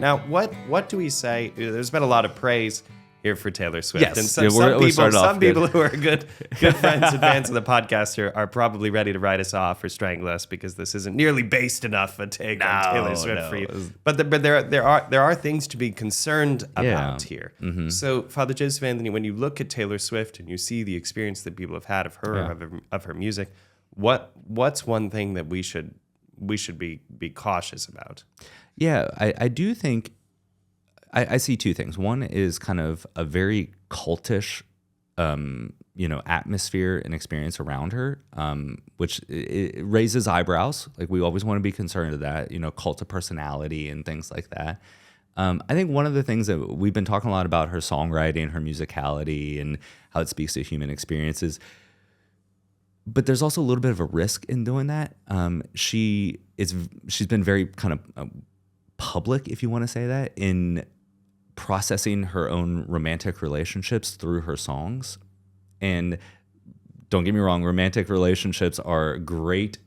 Now, what do we say? There's been a lot of praise here for Taylor Swift. Yes. And some Some people who are good friends and fans of the podcast are probably ready to write us off or strangle us because this isn't nearly based enough a take on Taylor Swift for you. But there are things to be concerned about here. Mm-hmm. So, Father Joseph Anthony, when you look at Taylor Swift and you see the experience that people have had of her, of her music, what's one thing that we should be cautious about? Yeah, I do think I see two things. One is kind of a very cultish, atmosphere and experience around her, which it raises eyebrows. Like we always want to be concerned of that, cult of personality and things like that. I think one of the things that we've been talking a lot about her songwriting, her musicality, and how it speaks to human experiences. But there's also a little bit of a risk in doing that. She's been very kind of public, if you want to say that, in processing her own romantic relationships through her songs. And don't get me wrong, romantic relationships are great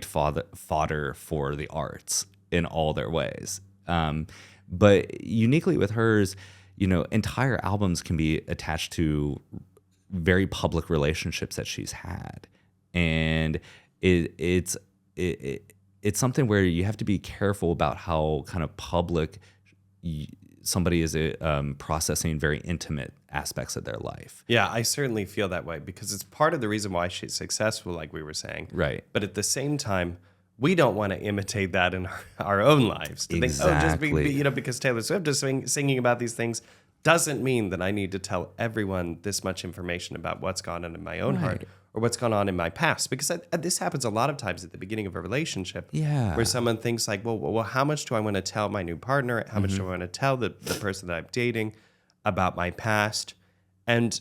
fodder for the arts in all their ways. But uniquely with hers, entire albums can be attached to very public relationships that she's had. And it's something where you have to be careful about how kind of public somebody is processing very intimate aspects of their life. Yeah, I certainly feel that way because it's part of the reason why she's successful, like we were saying. Right. But at the same time, we don't want to imitate that in our own lives. To exactly. Think, because Taylor Swift is singing about these things doesn't mean that I need to tell everyone this much information about what's gone on in my own heart or what's gone on in my past. Because this happens a lot of times at the beginning of a relationship where someone thinks like, well, how much do I want to tell my new partner? How much do I want to tell the person that I'm dating about my past? And,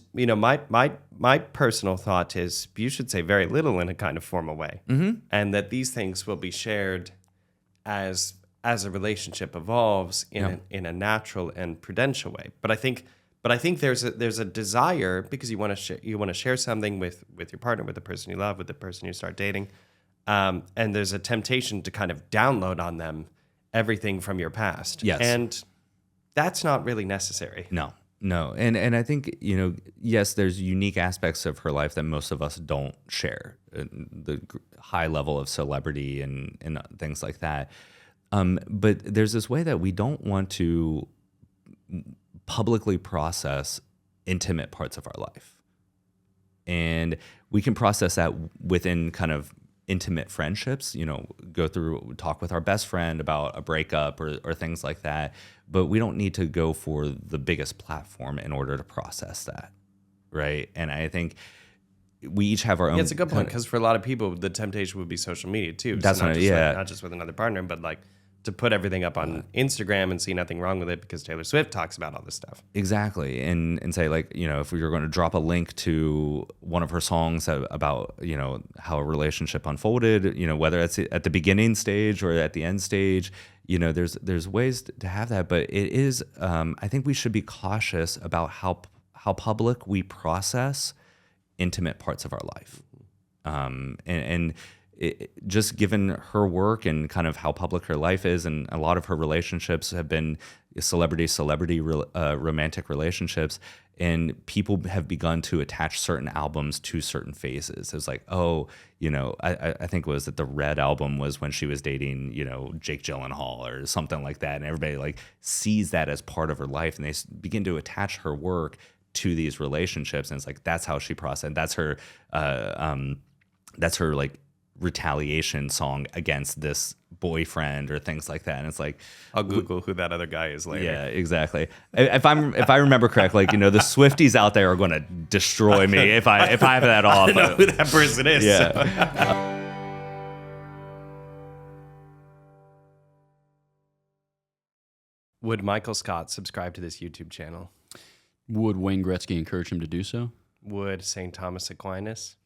my personal thought is you should say very little in a kind of formal way. Mm-hmm. And that these things will be shared as a relationship evolves in a natural and prudential way. But I think there's a desire because you want to share something with your partner, with the person you love, with the person you start dating, and there's a temptation to kind of download on them everything from your past. Yes, and that's not really necessary. No, and I think yes, there's unique aspects of her life that most of us don't share, the high level of celebrity and things like that. But there's this way that we don't want to publicly process intimate parts of our life. And we can process that within kind of intimate friendships, talk with our best friend about a breakup or things like that. But we don't need to go for the biggest platform in order to process that, right? And I think we each have our own. Yeah, it's a good point because for a lot of people, the temptation would be social media too. That's not just with another partner, but like to put everything up on Instagram and see nothing wrong with it because Taylor Swift talks about all this stuff. Exactly. And say like, if we were going to drop a link to one of her songs about, how a relationship unfolded, whether it's at the beginning stage or at the end stage, there's ways to have that, but it is, I think we should be cautious about how public we process intimate parts of our life. Just given her work and kind of how public her life is, and a lot of her relationships have been celebrity romantic relationships, and people have begun to attach certain albums to certain phases. It was like, I think it was that the Red album was when she was dating, Jake Gyllenhaal or something like that, and everybody like sees that as part of her life, and they begin to attach her work to these relationships, and it's like that's how she processed. That's her like retaliation song against this boyfriend or things like that. And it's like, I'll Google who that other guy is later. Yeah, exactly. If I remember correct, like, the Swifties out there are going to destroy me if I have that off. I don't know who that person is. Yeah. So. Would Michael Scott subscribe to this YouTube channel? Would Wayne Gretzky encourage him to do so? Would St. Thomas Aquinas?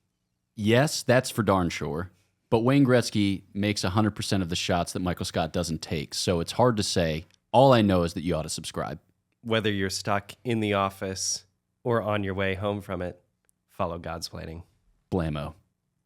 Yes, that's for darn sure. But Wayne Gretzky makes 100% of the shots that Michael Scott doesn't take, so it's hard to say. All I know is that you ought to subscribe. Whether you're stuck in the office or on your way home from it, follow Godsplaining. Blammo.